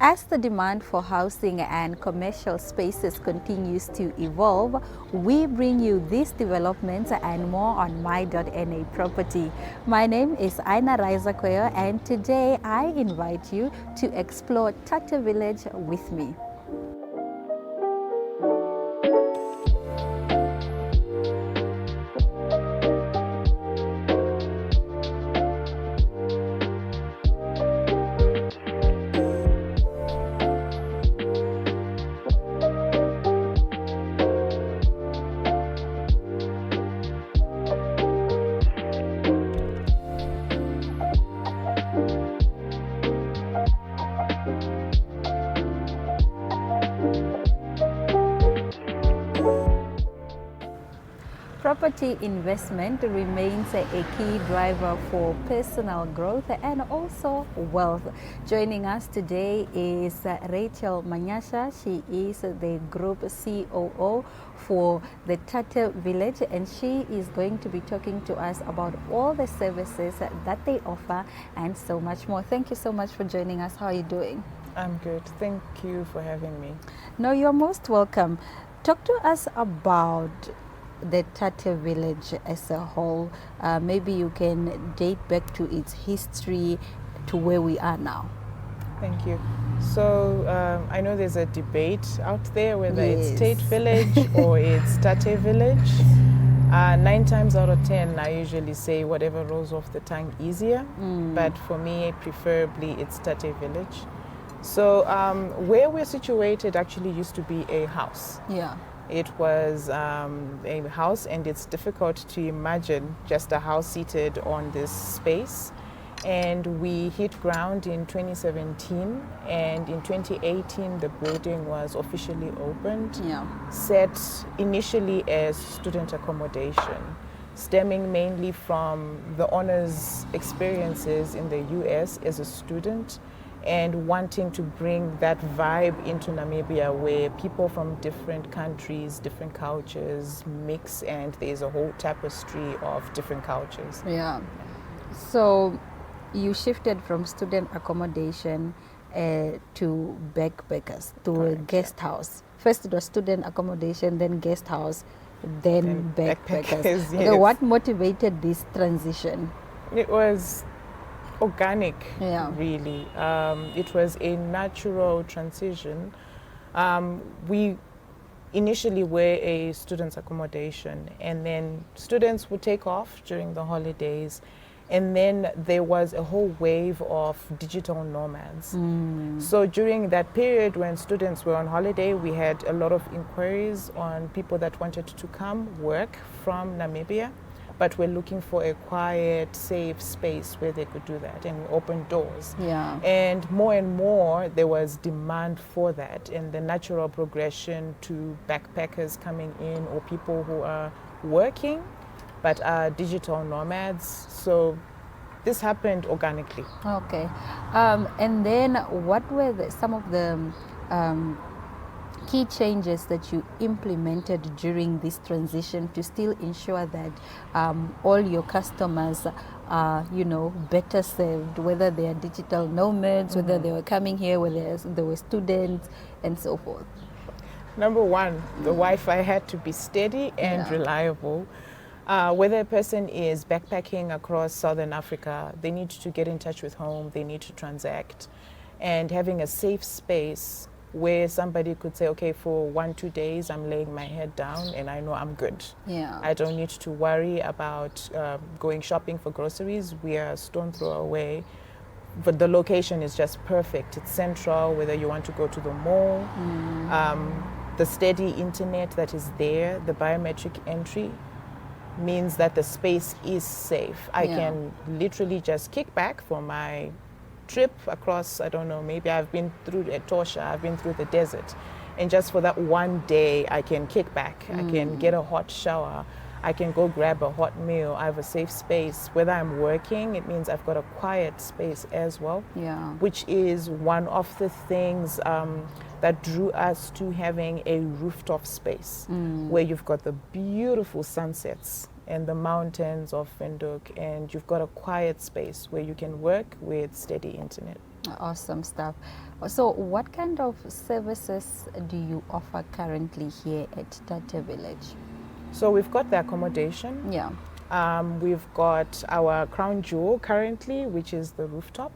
As the demand for housing and commercial spaces continues to evolve, we bring you these developments and more on My.na Property. My name is My.na and today I invite you to explore Tate Village with me. Property investment remains a key driver for personal growth and also wealth. Joining us today is Rachel Manyasha. She is the Group COO for the Tate Village, and she is going to be talking to us about all the services that they offer and so much more. Thank you so much for joining us. How are you doing? I'm good. Thank you for having me. No, you're most welcome. Talk to us about the Tate Village as a whole. Maybe you can date back to its history to where we are now. Thank you. So I know there's a debate out there whether Yes. it's Tate Village or it's Tate Village. 9 times out of 10, I usually say whatever rolls off the tongue easier. But for me, preferably it's Tate Village. So where we're situated actually used to be a house. Yeah. It was a house, and it's difficult to imagine just a house seated on this space. And we hit ground in 2017, and in 2018 the building was officially opened. Yeah. Set initially as student accommodation, stemming mainly from the owner's experiences in the US as a student, and wanting to bring that vibe into Namibia, where people from different countries, different cultures mix, and there's a whole tapestry of different cultures. Yeah. So you shifted from student accommodation to backpackers, to a Correct, guest house. First it was student accommodation, then guest house, then backpackers. Yes. Okay, what motivated this transition? It was organic, Yeah. really. It was a natural transition. We initially were a students' accommodation, and then students would take off during the holidays, and then there was a whole wave of digital nomads. So during that period when students were on holiday, we had a lot of inquiries on people that wanted to come work from Namibia, but we're looking for a quiet, safe space where they could do that, and we opened doors. Yeah. And more, there was demand for that, and the natural progression to backpackers coming in, or people who are working but are digital nomads. So this happened organically. Okay. And then what were some of the key changes that you implemented during this transition to still ensure that all your customers are, better served, whether they are digital nomads, whether they were coming here, whether they were students, and so forth? Number one, the Wi-Fi had to be steady and reliable. Whether a person is backpacking across Southern Africa, they need to get in touch with home, they need to transact, and having a safe space where somebody could say, okay, for 1-2 days, I'm laying my head down and I know I'm good. Yeah. I don't need to worry about going shopping for groceries. We are a stone throw away. But the location is just perfect. It's central, whether you want to go to the mall. The steady internet that is there, the biometric entry, means that the space is safe. I can literally just kick back for my trip across, I don't know, maybe I've been through Etosha, I've been through the desert, and just for that one day I can kick back. I can get a hot shower, I can go grab a hot meal, I have a safe space. Whether I'm working, it means I've got a quiet space as well, which is one of the things that drew us to having a rooftop space where you've got the beautiful sunsets and the mountains of Windhoek, and you've got a quiet space where you can work with steady internet. Awesome stuff. So, what kind of services do you offer currently here at Tate Village? So we've got the accommodation. Yeah. We've got our crown jewel currently, which is the rooftop.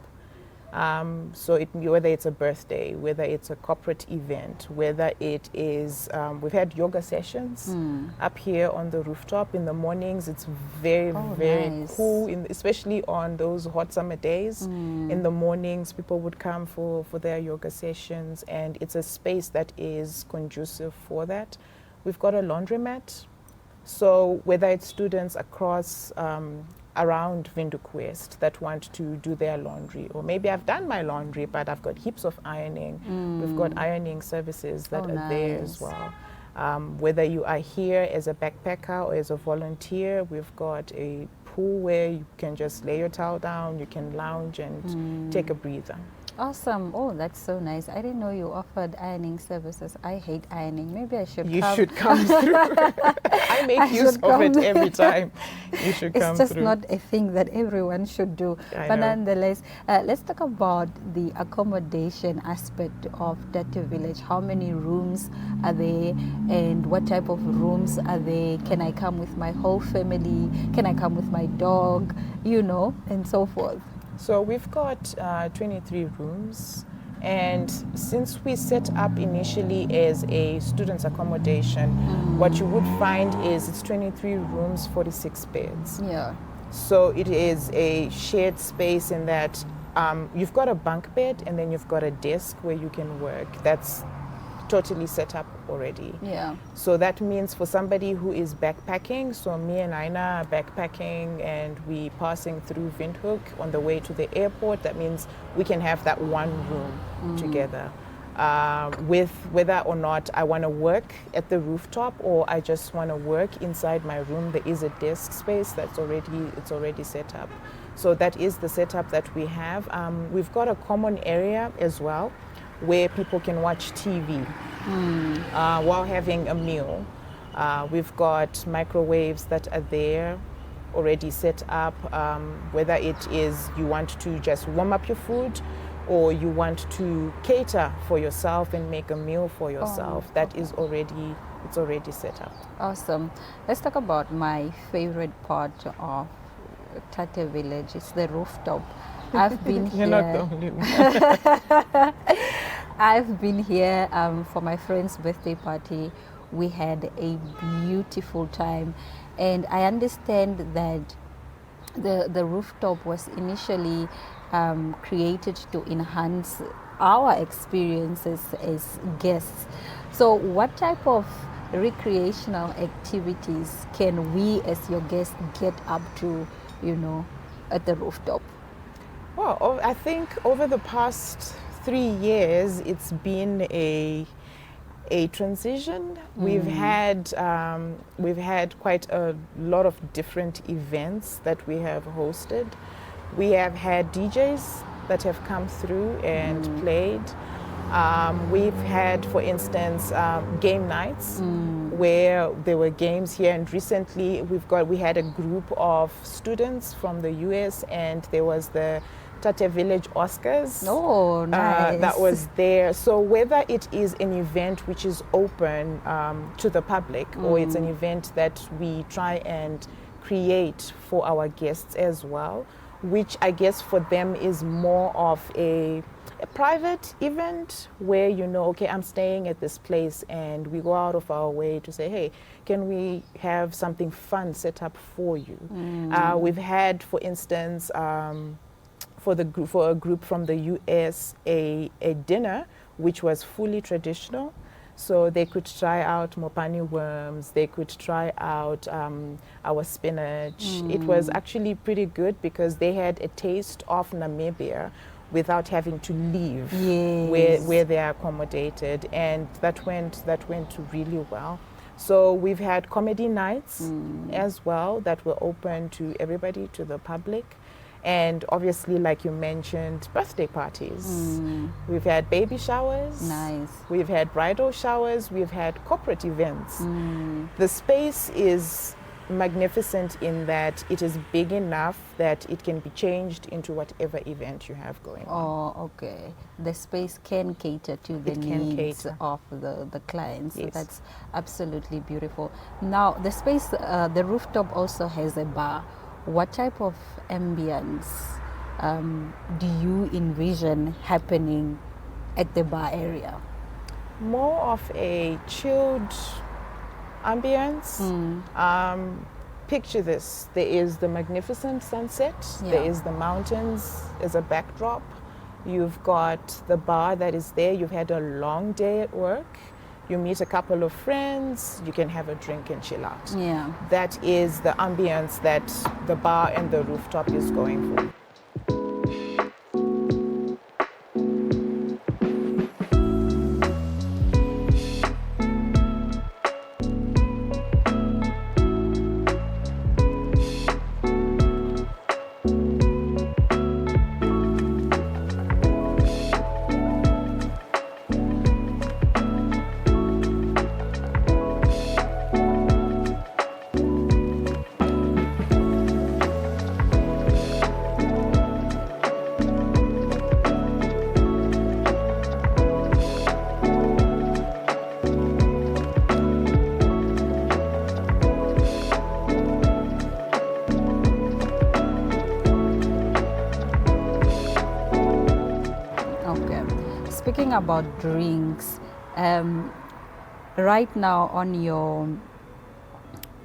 So whether it's a birthday, whether it's a corporate event, whether it is, we've had yoga sessions up here on the rooftop in the mornings. It's very, very nice. cool, especially on those hot summer days. In the mornings, people would come for their yoga sessions, and it's a space that is conducive for that. We've got a laundromat. So whether it's students across around Windhoek West that want to do their laundry, or maybe I've done my laundry but I've got heaps of ironing, we've got ironing services that are there as well. Whether you are here as a backpacker or as a volunteer, we've got a pool where you can just lay your towel down, you can lounge and take a breather. Awesome. Oh, that's so nice. I didn't know you offered ironing services. I hate ironing. Maybe I should You come. should come through. I make use of it every time. You should come through. It's just not a thing that everyone should do. I But know. nonetheless, let's talk about the accommodation aspect of Tate Village. How many rooms are there, and what type of rooms are there? Can I come with my whole family? Can I come with my dog? And so forth. So we've got 23 rooms, and since we set up initially as a student's accommodation, what you would find is it's 23 rooms, 46 beds. Yeah. So it is a shared space in that you've got a bunk bed and then you've got a desk where you can work. That's totally set up already. Yeah. So that means for somebody who is backpacking, so me and Aina are backpacking and we passing through Windhoek on the way to the airport, that means we can have that one room together. With whether or not I want to work at the rooftop or I just want to work inside my room, there is a desk space that's already set up. So that is the setup that we have. We've got a common area as well, where people can watch TV while having a meal. We've got microwaves that are there already set up, whether it is you want to just warm up your food or you want to cater for yourself and make a meal for yourself. That is already set up. Awesome. Let's talk about my favorite part of Tate Village. It's the rooftop. I've been here. You're not the only one. I've been here for my friend's birthday party. We had a beautiful time, and I understand that the rooftop was initially created to enhance our experiences as guests. So, what type of recreational activities can we, as your guests, get up to, at the rooftop? Well, I think over the past 3 years, it's been a transition. We've had quite a lot of different events that we have hosted. We have had DJs that have come through and played. We've had, for instance, game nights where there were games here, and recently we had a group of students from the US, and there was the Tate Village Oscars. Oh, nice. That was there. So whether it is an event which is open to the public or it's an event that we try and create for our guests as well, which I guess for them is more of a private event where okay, I'm staying at this place, and we go out of our way to say, hey, can we have something fun set up for you? We've had, for instance, for a group from the US, a dinner which was fully traditional. So they could try out mopani worms, they could try out our spinach. It was actually pretty good because they had a taste of Namibia without having to leave where they are accommodated, and that went really well. So we've had comedy nights as well that were open to everybody, to the public. And obviously, like you mentioned, birthday parties. We've had baby showers. Nice. We've had bridal showers. We've had corporate events. The space is magnificent in that it is big enough that it can be changed into whatever event you have going on. Oh, okay. The space can cater to the It can needs cater. of the clients. Yes. That's absolutely beautiful. Now, the space, the rooftop also has a bar. What type of ambience do you envision happening at the bar area? More of a chilled ambience. Picture this. There is the magnificent sunset. Yeah. There is the mountains as a backdrop. You've got the bar that is there. You've had a long day at work. You meet a couple of friends. You can have a drink and chill out. Yeah. That is the ambience that the bar and the rooftop is going for. Speaking about drinks, right now on your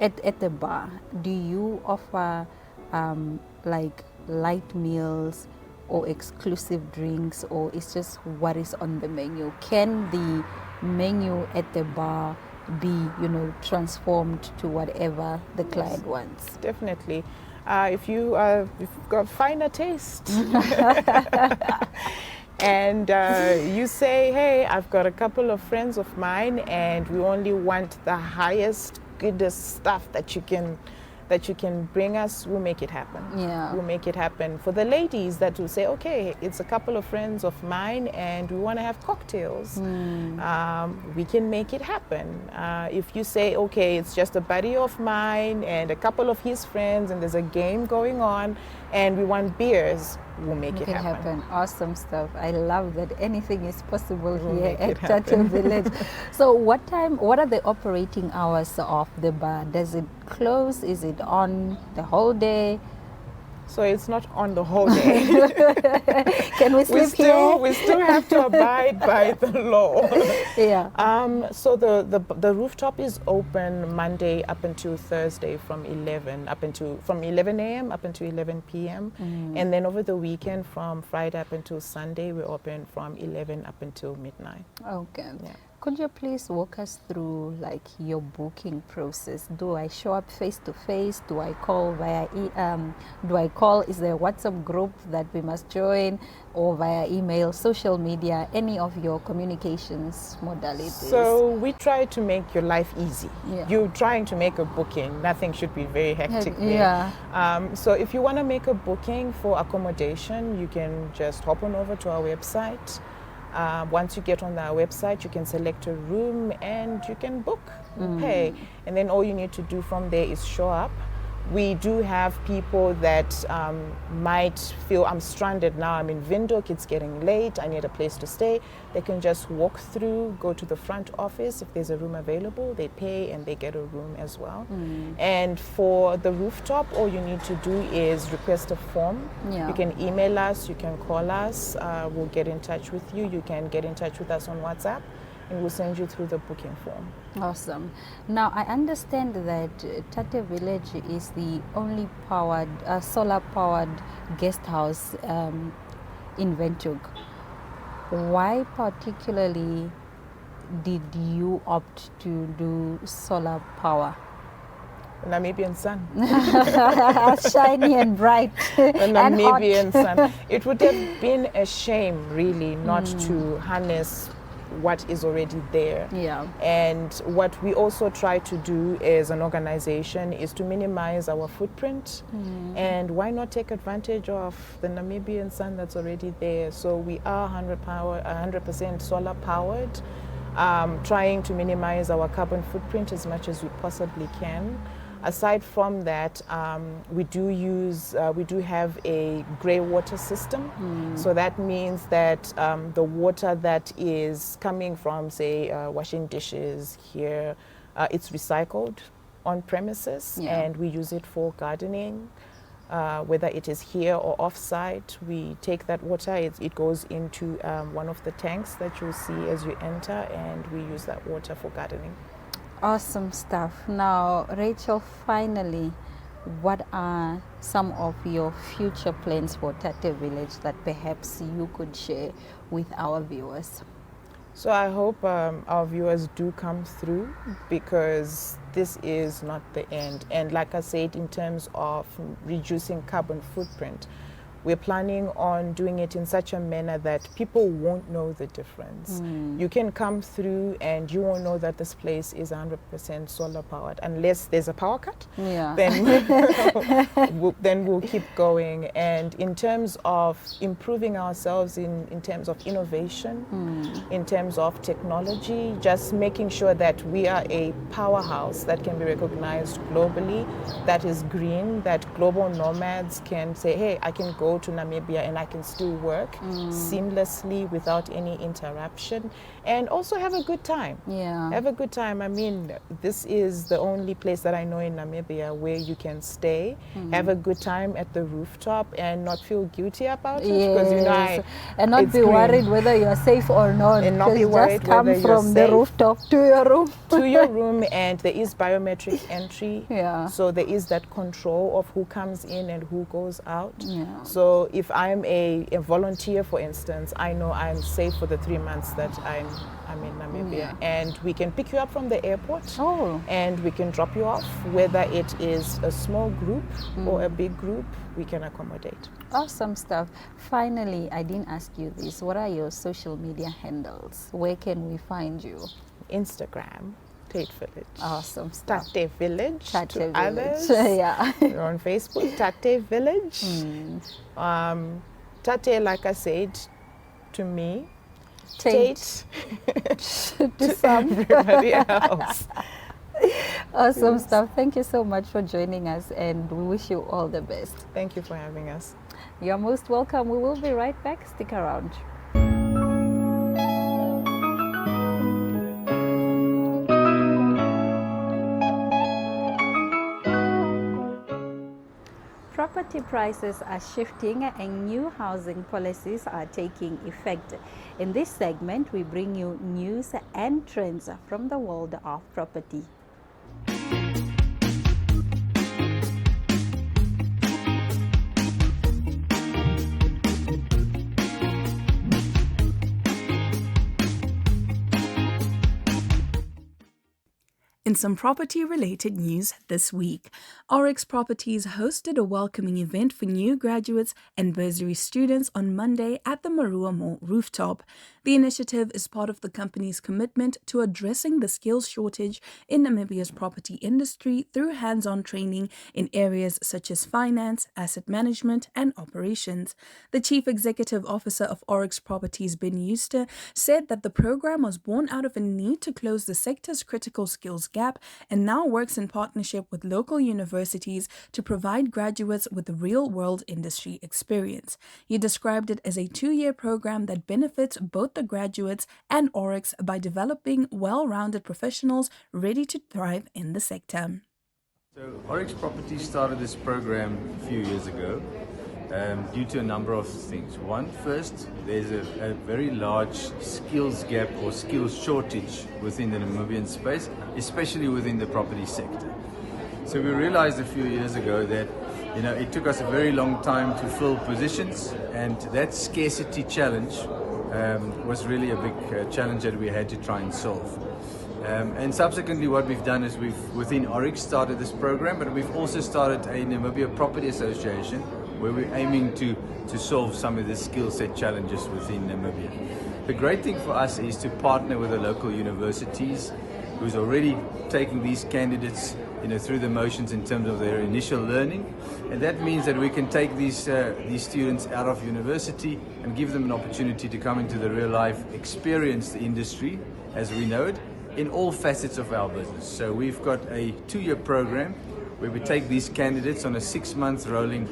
at the bar, do you offer like light meals or exclusive drinks, or it's just what is on the menu? Can the menu at the bar be, transformed to whatever the client wants? Definitely. If you've got finer taste and you say, hey, I've got a couple of friends of mine and we only want the highest, goodest stuff that you can bring us, we'll make it happen. Yeah. We'll make it happen. For the ladies that will say, okay, it's a couple of friends of mine and we want to have cocktails, we can make it happen. If you say, okay, it's just a buddy of mine and a couple of his friends and there's a game going on and we want beers, we'll make it happen. Awesome stuff. I love that anything is possible We'll here make it at Tate happen. Village. So what are the operating hours of the bar? Does it close? Is it on the whole day? So it's not on the whole day. Can we sleep here? We still have to abide by the law. Yeah. So the rooftop is open Monday up until Thursday from 11 a.m. up until 11 p.m. And then over the weekend from Friday up until Sunday we're open from 11 up until midnight. Okay. Yeah. Could you please walk us through like your booking process? Do I show up face to face? Do I call via is there a WhatsApp group that we must join, or via email, social media, any of your communications modalities? So we try to make your life easy. Yeah. You're trying to make a booking, nothing should be very hectic there. Yeah. So if you want to make a booking for accommodation, you can just hop on over to our website. Once you get on our website, you can select a room and you can book, pay. And then all you need to do from there is show up. We do have people that might feel, I'm stranded now, I'm in Windhoek, it's getting late, I need a place to stay. They can just walk through, go to the front office. If there's a room available, they pay and they get a room as well. And for the rooftop, all you need to do is request a form. Yeah. You can email us, you can call us, we'll get in touch with you. You can get in touch with us on WhatsApp and we'll send you through the booking form. Awesome. Now, I understand that Tate Village is the only solar-powered guest house in Windhoek. Why particularly did you opt to do solar power? Namibian sun. Shiny and bright. The and hot. Namibian sun. It would have been a shame, really, not to harness what is already there. Yeah. And what we also try to do as an organization is to minimize our footprint. And why not take advantage of the Namibian sun that's already there? So we are 100% solar powered, trying to minimize our carbon footprint as much as we possibly can. Aside from that, we do have a grey water system. So that means that the water that is coming from, say, washing dishes here, it's recycled on premises, and we use it for gardening. Whether it is here or off-site, we take that water, it goes into one of the tanks that you'll see as you enter, and we use that water for gardening. Awesome stuff. Now, Rachel, finally, what are some of your future plans for Tate Village that perhaps you could share with our viewers? So I hope our viewers do come through, because this is not the end. And like I said, in terms of reducing carbon footprint, we're planning on doing it in such a manner that people won't know the difference. You can come through and you won't know that this place is 100% solar powered unless there's a power cut. Then we'll keep going. And in terms of improving ourselves in terms of innovation, in terms of technology, just making sure that we are a powerhouse that can be recognized globally, that is green, that global nomads can say, hey, I can go to Namibia and I can still work seamlessly without any interruption, and also have a good time. Have a good time. I mean, this is the only place that I know in Namibia where you can stay, have a good time at the rooftop and not feel guilty about it. Because and not be worried whether you're safe or not. And not be worried just come whether from you're the rooftop to your room. to your room, and there is biometric entry. So there is that control of who comes in and who goes out. So if I'm a volunteer, for instance, I know I'm safe for the 3 months that I'm in Namibia. And we can pick you up from the airport and we can drop you off. Whether it is a small group or a big group, we can accommodate. Awesome stuff. Finally, I didn't ask you this. What are your social media handles? Where can we find you? Instagram, Tate Village. Awesome stuff. Tate Village. Tate to Village. Others. We're on Facebook, Tate Village. Tate, like I said, to me, Tate to everybody else. Awesome stuff. Thank you so much for joining us, and we wish you all the best. Thank you for having us. You're most welcome. We will be right back. Stick around. Property prices are shifting and new housing policies are taking effect. In this segment, we bring you news and trends from the world of property. In some property-related news this week, Oryx Properties hosted a welcoming event for new graduates and bursary students on Monday at the Marua Mall rooftop. The initiative is part of the company's commitment to addressing the skills shortage in Namibia's property industry through hands-on training in areas such as finance, asset management, and operations. The Chief Executive Officer of Oryx Properties, Ben Euster, said that the program was born out of a need to close the sector's critical skills gap and now works in partnership with local universities to provide graduates with real-world industry experience. He described it as a 2-year program that benefits both the graduates and Oryx by developing well-rounded professionals ready to thrive in the sector. So Oryx Properties started this program a few years ago due to a number of things. One, first, there's a very large skills gap or skills shortage within the Namibian space, especially within the property sector. So we realized a few years ago that it took us a very long time to fill positions, and that scarcity challenge was really a big challenge that we had to try and solve. And subsequently what we've done is we've, within Oryx, started this program, but we've also started a Namibia Property Association where we're aiming to solve some of the skill set challenges within Namibia. The great thing for us is to partner with the local universities who's already taking these candidates through the motions in terms of their initial learning, and that means that we can take these students out of university and give them an opportunity to come into the real life, experience the industry as we know it in all facets of our business. So we've got a 2-year program where we take these candidates on a 6-month rolling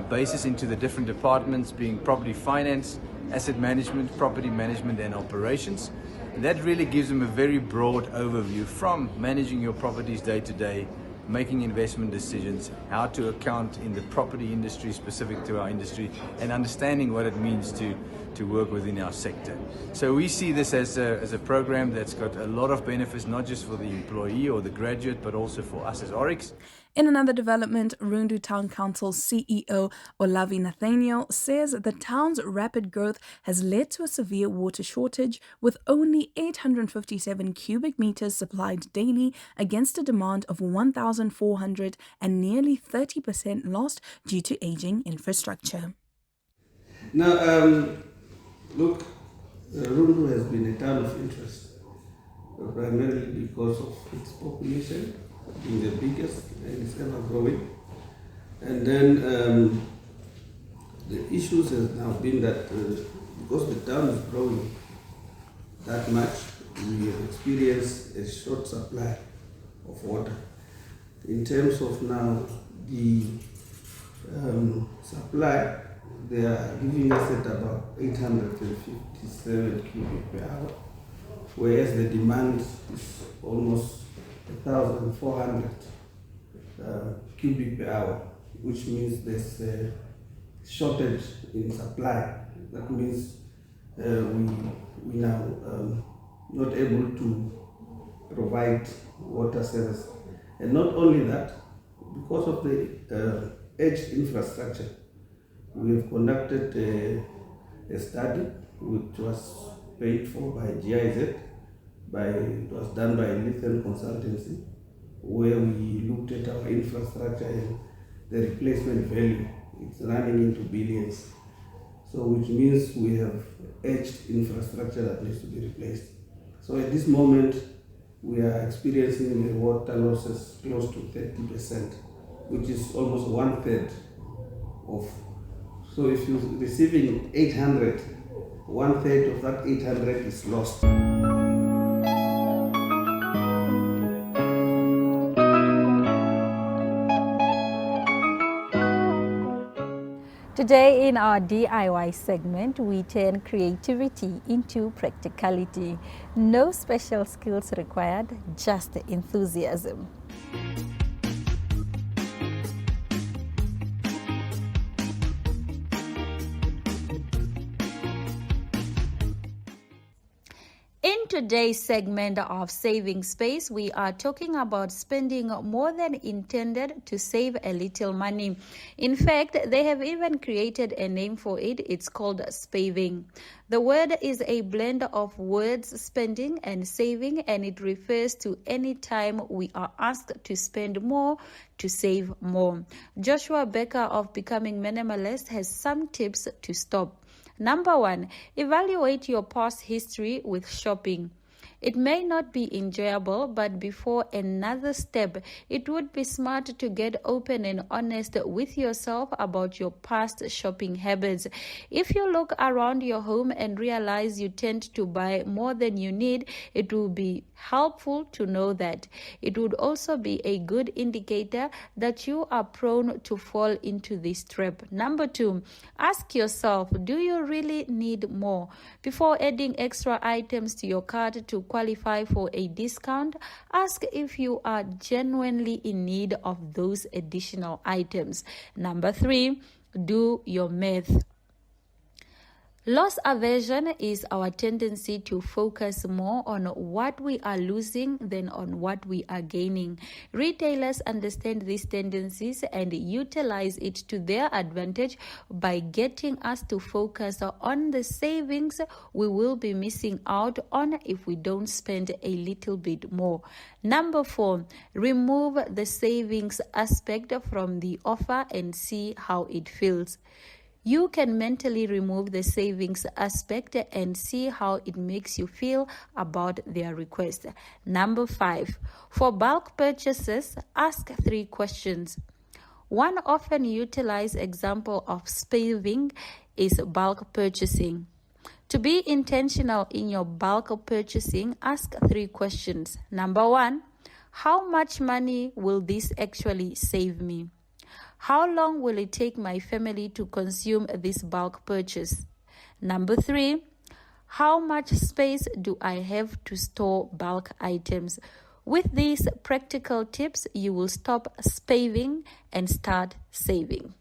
basis into the different departments, being property finance, asset management, property management and operations. And that really gives them a very broad overview from managing your properties day to day, making investment decisions, how to account in the property industry specific to our industry, and understanding what it means to work within our sector. So we see this as a program that's got a lot of benefits, not just for the employee or the graduate, but also for us as Oryx. In another development, Rundu Town Council CEO Olavi Nathaniel says the town's rapid growth has led to a severe water shortage, with only 857 cubic meters supplied daily against a demand of 1,400 and nearly 30% lost due to aging infrastructure. Now, look, Rundu has been a town of interest, primarily because of its population being the biggest and it's ever growing. And then the issues has now been that because the town is growing that much, we have experienced a short supply of water. In terms of now the supply, they are giving us at about 857 cubic per hour, whereas the demand is almost 1,400 cubic per hour, which means there's a shortage in supply. That means we now not able to provide water service. And not only that, because of the aged infrastructure, we have conducted a study which was paid for by GIZ. It was done by Lithium Consultancy, where we looked at our infrastructure and the replacement value. It's running into billions. So which means we have aged infrastructure that needs to be replaced. So at this moment, we are experiencing water losses close to 30%, which is almost 1/3 of. So if you're receiving 800, 1/3 of that 800 is lost. Today in our DIY segment, we turn creativity into practicality. No special skills required, just enthusiasm. In today's segment of Saving Space, we are talking about spending more than intended to save a little money. In fact, they have even created a name for it. It's called spaving. The word is a blend of words spending and saving, and it refers to any time we are asked to spend more to save more. Joshua Becker of Becoming Minimalist has some tips to stop. Number 1, evaluate your past history with shopping. It may not be enjoyable, but before another step, it would be smart to get open and honest with yourself about your past shopping habits. If you look around your home and realize you tend to buy more than you need, it will be helpful to know that. It would also be a good indicator that you are prone to fall into this trap. Number 2, ask yourself, do you really need more? Before adding extra items to your cart to qualify for a discount, ask if you are genuinely in need of those additional items. Number 3, do your math. Loss aversion is our tendency to focus more on what we are losing than on what we are gaining. Retailers understand these tendencies and utilize it to their advantage by getting us to focus on the savings we will be missing out on if we don't spend a little bit more. Number 4, remove the savings aspect from the offer and see how it feels. You can mentally remove the savings aspect and see how it makes you feel about their request. Number 5, for bulk purchases, ask 3 questions. One often utilized example of spaving is bulk purchasing. To be intentional in your bulk purchasing, ask 3 questions. Number 1, How much money will this actually save me? How long will it take my family to consume this bulk purchase? Number 3, how much space do I have to store bulk items? With these practical tips, you will stop spaving and start saving.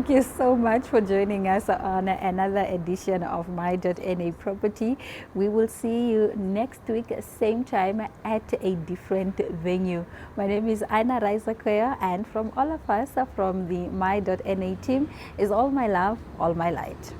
Thank you so much for joining us on another edition of My.na Property. We will see you next week, same time at a different venue. My name is Aina Raisakoya, and from all of us from the My.na team is all my love, all my light.